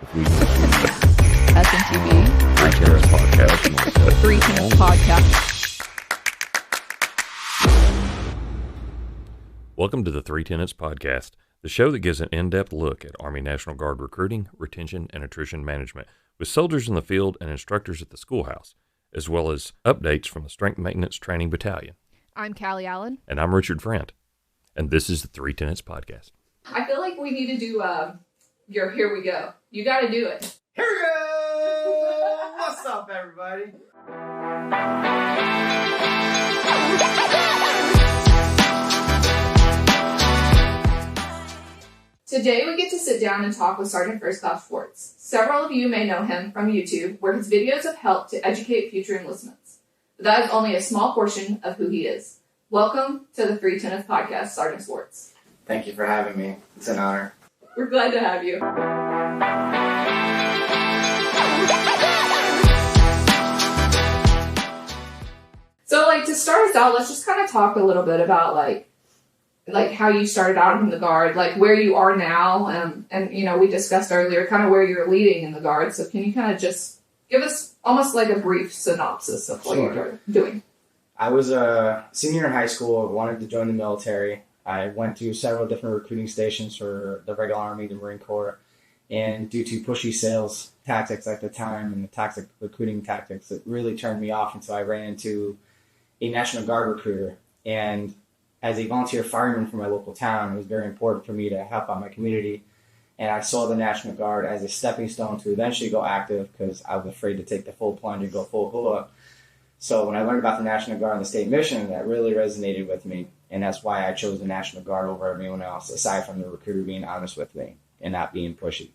SMTV. Three Tenets Podcast. Three Tenets Podcast. Welcome to the Three Tenets Podcast, the show that gives an in-depth look at Army National Guard recruiting, retention, and attrition management with soldiers in the field and instructors at the schoolhouse, as well as updates from the Strength Maintenance Training Battalion. I'm Caly Allen. And I'm Richard Frant, and this is the Three Tenets Podcast. I feel like we need to do your Here We Go. You got to do it. Here we go! What's up, everybody? Today we get to sit down and talk with Sergeant First Class Swartz. Several of you may know him from YouTube, where his videos have helped to educate future enlistments. But that is only a small portion of who he is. Welcome to the Three Tenets Podcast, Sergeant Swartz. Thank you for having me. It's an honor. We're glad to have you. So, to start us out, let's just kind of talk a little bit about, like how you started out in the Guard, where you are now, and we discussed earlier kind of where you're leading in the Guard. So can you kind of just give us almost like a brief synopsis of what you're doing? I was a senior in high school, wanted to join the military. I went to several different recruiting stations for the regular Army, the Marine Corps, and due to pushy sales tactics at the time and the recruiting tactics, it really turned me off until I ran into a National Guard recruiter. And as a volunteer fireman for my local town, it was very important for me to help out my community. And I saw the National Guard as a stepping stone to eventually go active because I was afraid to take the full plunge and go full hula. So when I learned about the National Guard and the state mission, that really resonated with me. And that's why I chose the National Guard over everyone else, aside from the recruiter being honest with me and not being pushy.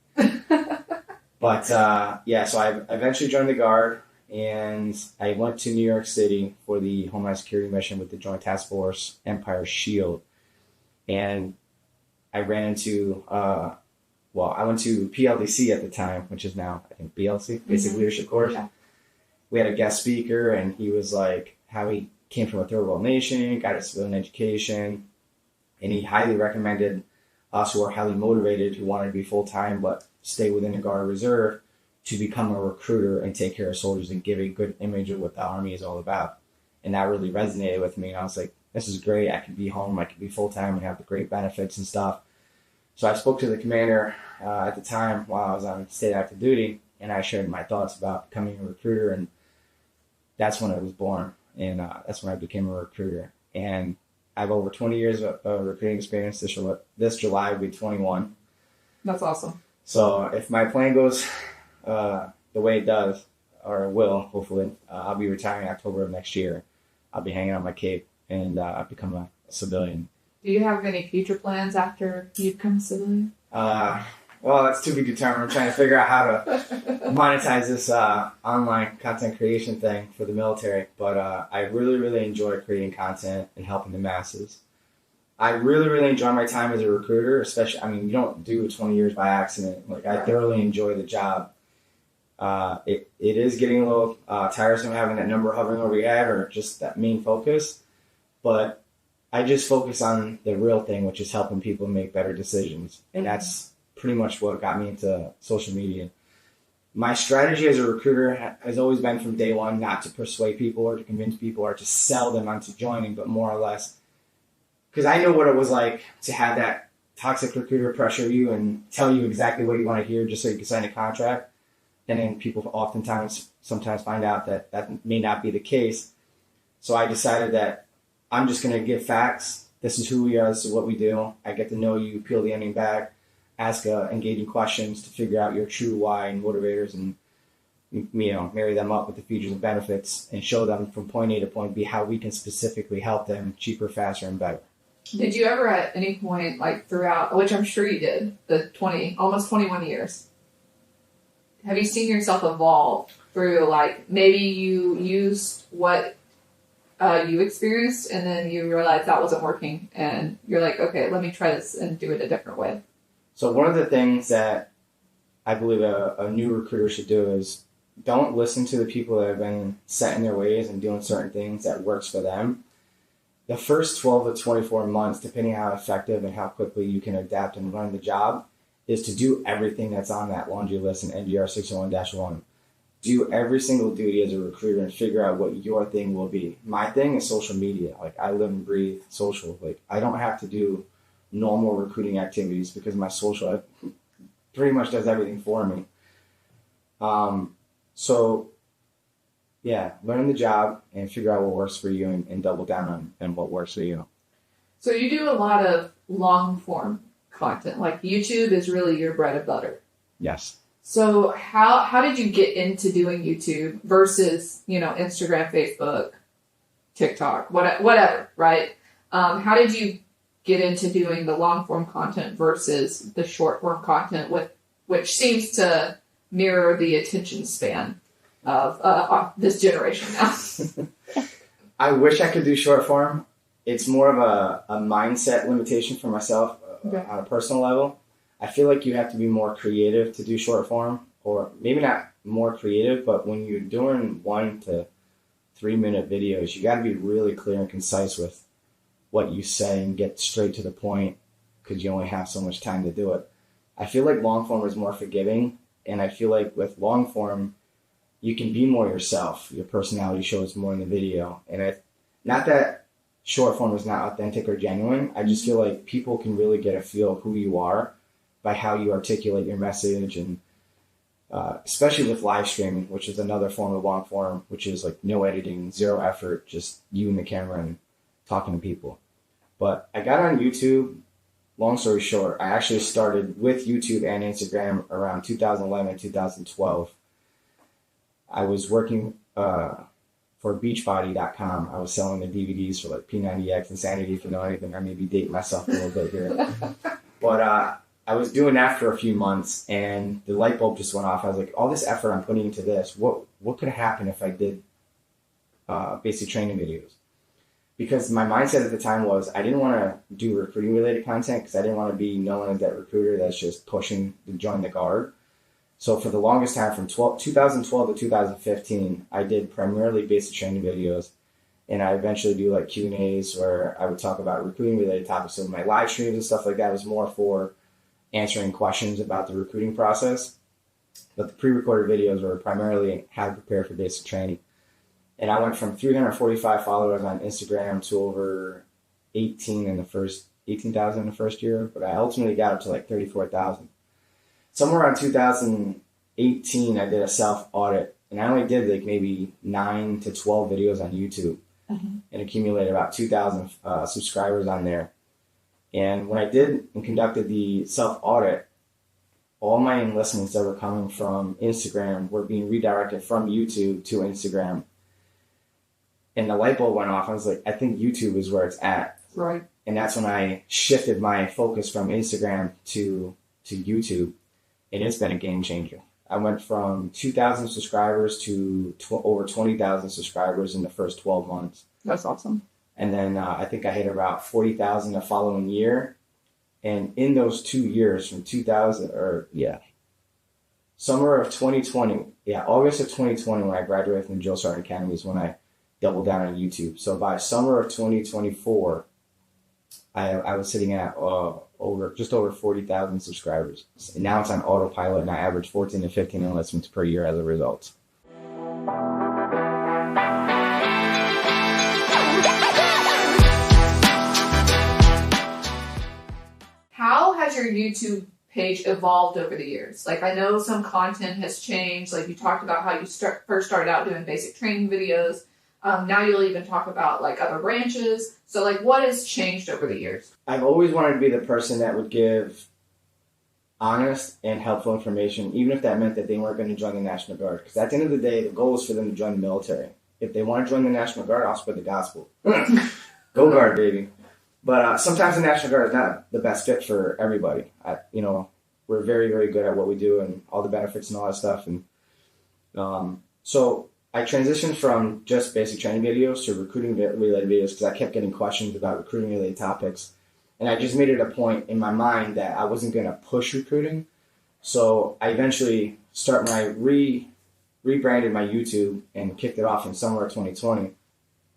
But so I eventually joined the Guard. And I went to New York City for the Homeland Security mission with the Joint Task Force Empire Shield. And I ran into, I went to PLDC at the time, which is now, I think, BLC, Basic Leadership Course. Yeah. We had a guest speaker, and he was like, how he came from a third world nation, got a civilian education, and he highly recommended us who are highly motivated, who wanted to be full-time but stay within the Guard Reserve, to become a recruiter and take care of soldiers and give a good image of what the Army is all about. And that really resonated with me. And I was like, this is great. I could be home. I could be full-time and have the great benefits and stuff. So I spoke to the commander at the time while I was on state active duty, and I shared my thoughts about becoming a recruiter. And that's when I was born. And that's when I became a recruiter. And I have over 20 years of recruiting experience. This July will be 21. That's awesome. So if my plan goes the way it does, or it will, hopefully, I'll be retiring in October of next year. I'll be hanging out my cape and become a civilian. Do you have any future plans after you become a civilian? Well, that's to be determined. I'm trying to figure out how to monetize this online content creation thing for the military. But I really, really enjoy creating content and helping the masses. I really, really enjoy my time as a recruiter, especially, you don't do 20 years by accident. I thoroughly enjoy the job. It is getting a little tiresome having that number hovering over your head or just that main focus. But I just focus on the real thing, which is helping people make better decisions. And that's pretty much what got me into social media. My strategy as a recruiter has always been from day one not to persuade people or to convince people or to sell them onto joining, but more or less because I know what it was like to have that toxic recruiter pressure you and tell you exactly what you want to hear just so you can sign a contract. And then people sometimes find out that that may not be the case. So I decided that I'm just going to give facts. This is who we are. This is what we do. I get to know you, peel the onion back, ask engaging questions to figure out your true why and motivators and, marry them up with the features and benefits and show them from point A to point B how we can specifically help them cheaper, faster, and better. Did you ever at any point, throughout, which I'm sure you did, the almost 21 years, have you seen yourself evolve through, maybe you used what you experienced and then you realized that wasn't working and you're like, okay, let me try this and do it a different way? So one of the things that I believe a new recruiter should do is don't listen to the people that have been set in their ways and doing certain things that works for them. The first 12 to 24 months, depending on how effective and how quickly you can adapt and run the job, is to do everything that's on that laundry list in NGR 601-1. Do every single duty as a recruiter and figure out what your thing will be. My thing is social media. Like, I live and breathe social. Like, I don't have to do normal recruiting activities because my social pretty much does everything for me. So yeah, learn the job and figure out what works for you and double down on what works for you. So you do a lot of long form content. Like, YouTube is really your bread and butter. Yes. So how did you get into doing YouTube versus, Instagram, Facebook, TikTok, whatever, right? How did you get into doing the long form content versus the short form content, which seems to mirror the attention span of this generation now? I wish I could do short form. It's more of a mindset limitation for myself on a personal level. I feel like you have to be more creative to do short form, or maybe not more creative, but when you're doing 1 to 3 minute videos, you got to be really clear and concise with what you say and get straight to the point because you only have so much time to do it. I feel like long form is more forgiving, and I feel like with long form, you can be more yourself. Your personality shows more in the video. And not that short form is not authentic or genuine. I just feel like people can really get a feel of who you are by how you articulate your message, and especially with live streaming, which is another form of long form, which is like no editing, zero effort, just you and the camera and talking to people. But I got on YouTube, long story short, I actually started with YouTube and Instagram around 2011, 2012. I was working for Beachbody.com. I was selling the DVDs for like P90X, Insanity, if you know anything. I may be dating myself a little bit here. But I was doing that for a few months, and the light bulb just went off. I was like, all this effort I'm putting into this, what could happen if I did basic training videos? Because my mindset at the time was I didn't want to do recruiting-related content because I didn't want to be known as that recruiter that's just pushing to join the Guard. So for the longest time, from 2012 to 2015, I did primarily basic training videos, and I eventually do like Q&As where I would talk about recruiting-related topics. So my live streams and stuff like that was more for answering questions about the recruiting process. But the pre-recorded videos were primarily how to prepare for basic training. And I went from 345 followers on Instagram to over 18,000 in the first year, but I ultimately got up to like 34,000. Somewhere around 2018, I did a self-audit, and I only did like maybe 9 to 12 videos on YouTube and accumulated about 2,000 subscribers on there. And when I did and conducted the self-audit, all my enlistments that were coming from Instagram were being redirected from YouTube to Instagram. And the light bulb went off. I was like, I think YouTube is where it's at. Right. And that's when I shifted my focus from Instagram to YouTube. And it's been a game changer. I went from 2,000 subscribers to over 20,000 subscribers in the first 12 months. That's awesome. And then I think I hit about 40,000 the following year. And in those 2 years, from 2000, summer of 2020, August of 2020, when I graduated from the Drill Sergeant Academy is when I doubled down on YouTube. So by summer of 2024, I was sitting at just over 40,000 subscribers. And now it's on autopilot, and I average 14 to 15 enlistments per year as a result. How has your YouTube page evolved over the years? Like, I know some content has changed. Like, you talked about how you first started out doing basic training videos. Now you'll even talk about like other branches. So like, what has changed over the years? I've always wanted to be the person that would give honest and helpful information, even if that meant that they weren't going to join the National Guard. Because at the end of the day, the goal is for them to join the military. If they want to join the National Guard, I'll spread the gospel. Go Guard, baby. But sometimes the National Guard is not the best fit for everybody. We're very, very good at what we do and all the benefits and all that stuff. And so I transitioned from just basic training videos to recruiting-related videos because I kept getting questions about recruiting-related topics. And I just made it a point in my mind that I wasn't going to push recruiting. So I eventually rebranded my YouTube and kicked it off in summer of 2020.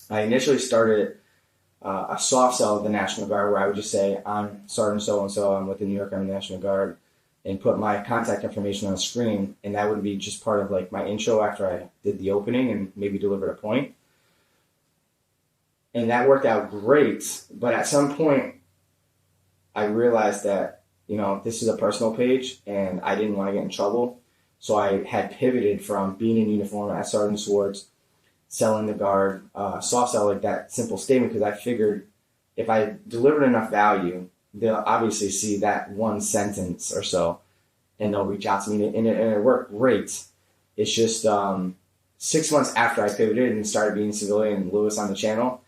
I initially started a soft sell of the National Guard where I would just say, I'm Sergeant so-and-so, I'm with the New York Army National Guard. and put my contact information on the screen. And that would be just part of like my intro after I did the opening and maybe delivered a point. And that worked out great. But at some point, I realized that, you know, this is a personal page and I didn't want to get in trouble. So I had pivoted from being in uniform at Sergeant Swartz, selling the guard, soft sell, like that simple statement, because I figured if I delivered enough value, they'll obviously see that one sentence or so and they'll reach out to me, and it worked great. It's just 6 months after I pivoted and started being civilian Lewis on the channel,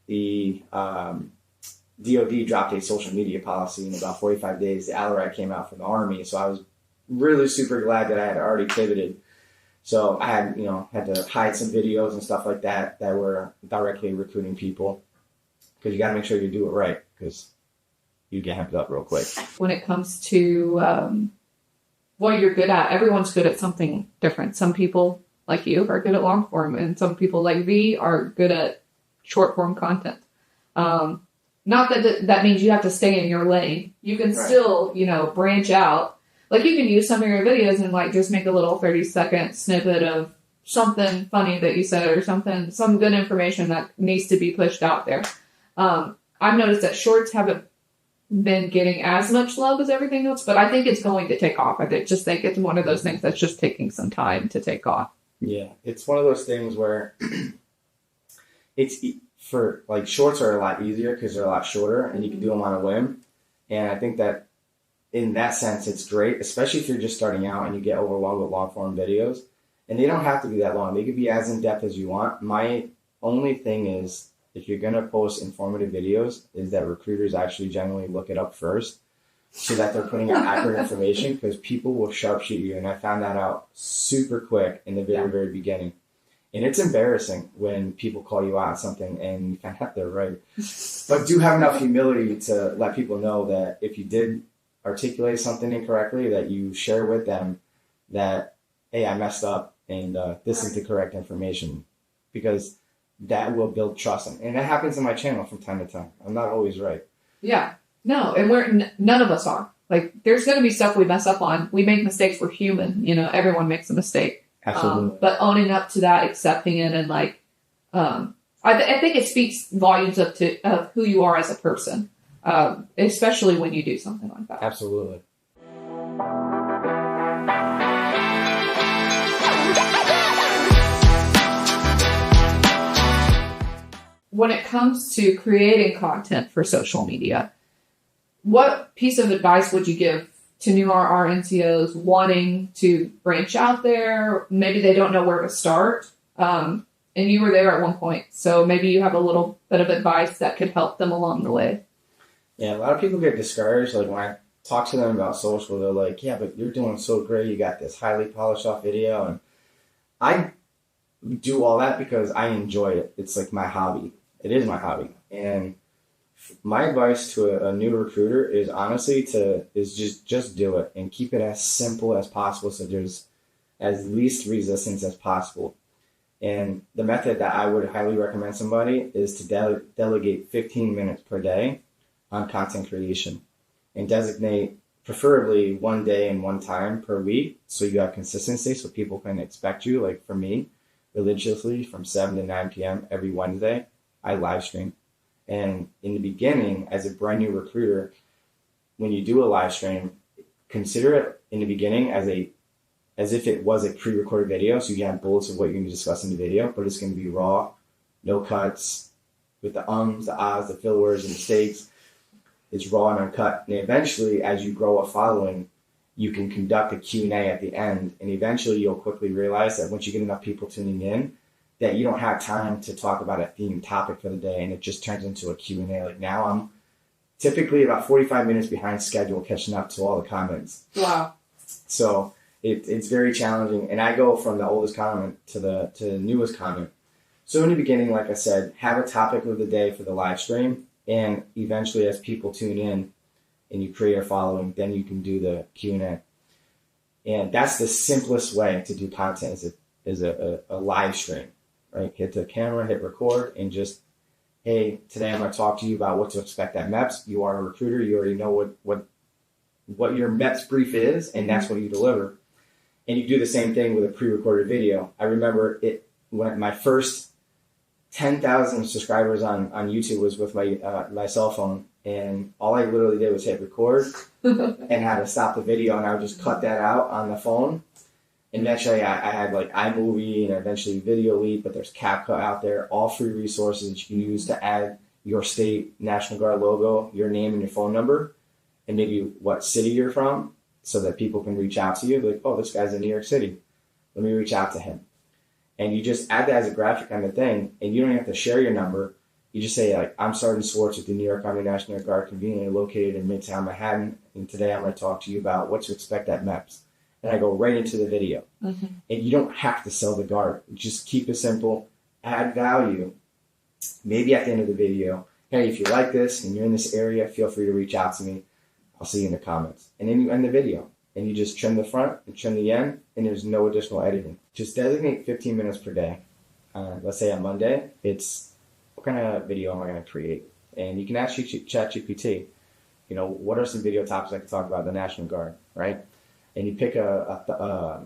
the DOD dropped a social media policy in about 45 days. The LRAD came out from the Army, so I was really super glad that I had already pivoted. So I had, you know, had to hide some videos and stuff like that that were directly recruiting people, because you got to make sure you do it right, because you get hemmed up real quick. When it comes to what you're good at, everyone's good at something different. Some people like you are good at long form, and some people like V are good at short form content. Not that means you have to stay in your lane. You can still, you know, branch out. Like, you can use some of your videos and like just make a little 30-second snippet of something funny that you said, or some good information that needs to be pushed out there. I've noticed that shorts haven't been getting as much love as everything else, but I think it's going to take off. I think it's one of those things that's just taking some time to take off. Yeah, it's one of those things where it's for like shorts are a lot easier because they're a lot shorter and you can do them on a whim. And I think that in that sense, it's great, especially if you're just starting out and you get overwhelmed with long form videos. And they don't have to be that long. They could be as in depth as you want. My only thing is, if you're going to post informative videos, is that recruiters actually generally look it up first so that they're putting out accurate information, because people will sharpshoot you. And I found that out super quick in the very, very beginning. And it's embarrassing when people call you out on something and you find out they're right. But do have enough humility to let people know that if you did articulate something incorrectly, that you share with them that, hey, I messed up and this is the correct information, because that will build trust. And that happens on my channel from time to time. I'm not always right. Yeah. No, and none of us are. Like, there's going to be stuff we mess up on. We make mistakes. We're human. You know, everyone makes a mistake. Absolutely. But owning up to that, accepting it, and like, I think it speaks volumes of who you are as a person, especially when you do something like that. Absolutely. When it comes to creating content for social media, what piece of advice would you give to new RRNCOs wanting to branch out there? Maybe they don't know where to start. And you were there at one point, so maybe you have a little bit of advice that could help them along the way. Yeah, a lot of people get discouraged. Like, when I talk to them about social, they're like, yeah, but you're doing so great. You got this highly polished off video. And I do all that because I enjoy it. It's like my hobby. It is my hobby. And my advice to a new recruiter is honestly just do it and keep it as simple as possible, so there's as least resistance as possible. And the method that I would highly recommend somebody is to delegate 15 minutes per day on content creation, and designate preferably one day and one time per week, so you have consistency, so people can expect you. Like, for me, religiously from 7 to 9 p.m. every Wednesday, I live stream. And in the beginning, as a brand new recruiter, when you do a live stream, consider it in the beginning as if it was a pre-recorded video. So you have bullets of what you're going to discuss in the video, but it's going to be raw, no cuts, with the ums, the ahs, the filler words, and mistakes. It's raw and uncut. And eventually, as you grow a following, you can conduct a Q&A at the end. And eventually, you'll quickly realize that once you get enough people tuning in, that you don't have time to talk about a theme topic for the day, and it just turns into a Q&A. Like, now I'm typically about 45 minutes behind schedule catching up to all the comments. Wow. So it's very challenging, and I go from the oldest comment to the newest comment. So in the beginning, like I said, have a topic of the day for the live stream, and eventually as people tune in and you create a following, then you can do the Q&A. And that's the simplest way to do content, is a live stream. Right, hit the camera, hit record, and just, hey, today I'm going to talk to you about what to expect at MEPS. You are a recruiter. You already know what what your MEPS brief is, and that's what you deliver. And you do the same thing with a pre-recorded video. I remember it when my first 10,000 subscribers on YouTube was with my cell phone, and all I literally did was hit record and had to stop the video, and I would just cut that out on the phone. And eventually I had like iMovie and eventually Video Leap, but there's CapCut out there, all free resources that you can use to add your state National Guard logo, your name and your phone number, and maybe what city you're from, so that people can reach out to you. Like, oh, this guy's in New York City. Let me reach out to him. And you just add that as a graphic on the thing, and you don't have to share your number. You just say, like, I'm Sergeant Swartz with the New York Army National Guard, conveniently located in Midtown Manhattan, and today I'm going to talk to you about what to expect at MEPS. And I go right into the video. Mm-hmm. And you don't have to sell the guard. Just keep it simple, add value. Maybe at the end of the video, hey, if you like this and you're in this area, feel free to reach out to me. I'll see you in the comments. And then you end the video. And you just trim the front and trim the end, and there's no additional editing. Just designate 15 minutes per day. Let's say on Monday, it's what kind of video am I going to create? And you can ask ChatGPT, you know, what are some video topics I can talk about the National Guard, right? And you pick a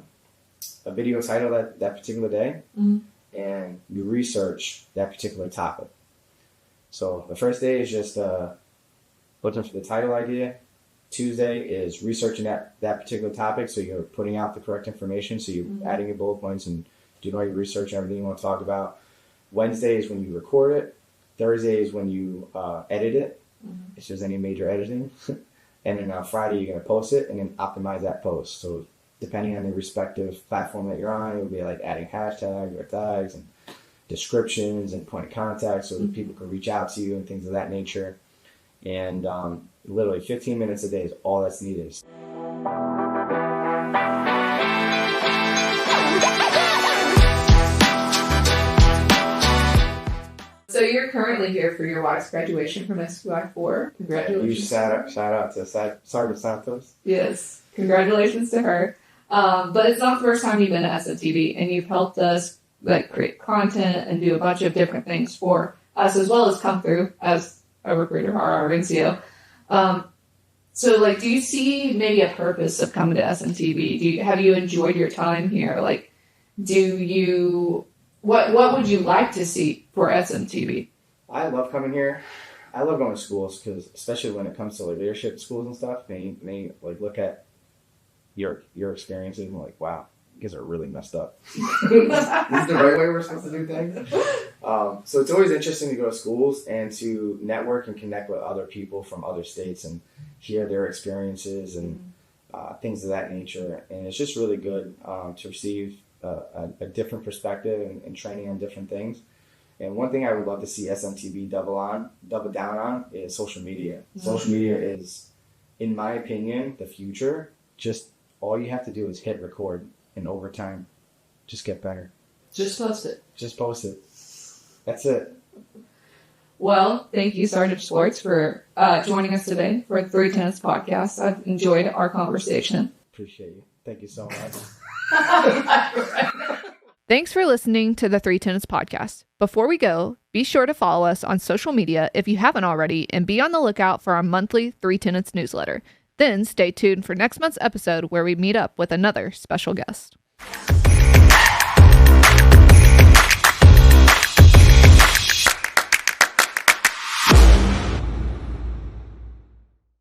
video title that particular day, mm-hmm. and you research that particular topic. So the first day is just looking for the title idea. Tuesday is researching that particular topic, so you're putting out the correct information, so you're mm-hmm. adding your bullet points and doing all your research and everything you want to talk about. Wednesday is when you record it. Thursday is when you edit it, mm-hmm. if there's any major editing. And then on Friday, you're going to post it and then optimize that post. So depending on the respective platform that you're on, it will be like adding hashtags or tags and descriptions and point of contact so that people can reach out to you and things of that nature. And literally 15 minutes a day is all that's needed. So you're currently here for your wife's graduation from SQI4. Congratulations. You shout out to Sergeant Santos. Yes, congratulations to her. But it's not the first time you've been at SFTV, and you've helped us like create content and do a bunch of different things for us, as well as come through as a recruiter for RRNCO. So, like, do you see maybe a purpose of coming to SMTV? Have you enjoyed your time here? Like, what would you like to see for SMTV? I love coming here. I love going to schools because, especially when it comes to like leadership schools and stuff, they like look at your experiences and like, wow, you guys are really messed up. This is the right way we're supposed to do things. So it's always interesting to go to schools and to network and connect with other people from other states and hear their experiences and things of that nature. And it's just really good to receive a different perspective and training on different things. And one thing I would love to see SMTV double down on is social media. Mm-hmm. Social media is, in my opinion, the future. Just all you have to do is hit record, and over time, just get better. Just post it. Just post it. That's it. Well, thank you, Sergeant Swartz, for joining us today for the Three Tenets Podcast. I've enjoyed our conversation. Appreciate you. Thank you so much. Thanks for listening to the Three Tenets Podcast. Before we go, be sure to follow us on social media if you haven't already, and be on the lookout for our monthly Three Tenets newsletter. Then stay tuned for next month's episode where we meet up with another special guest.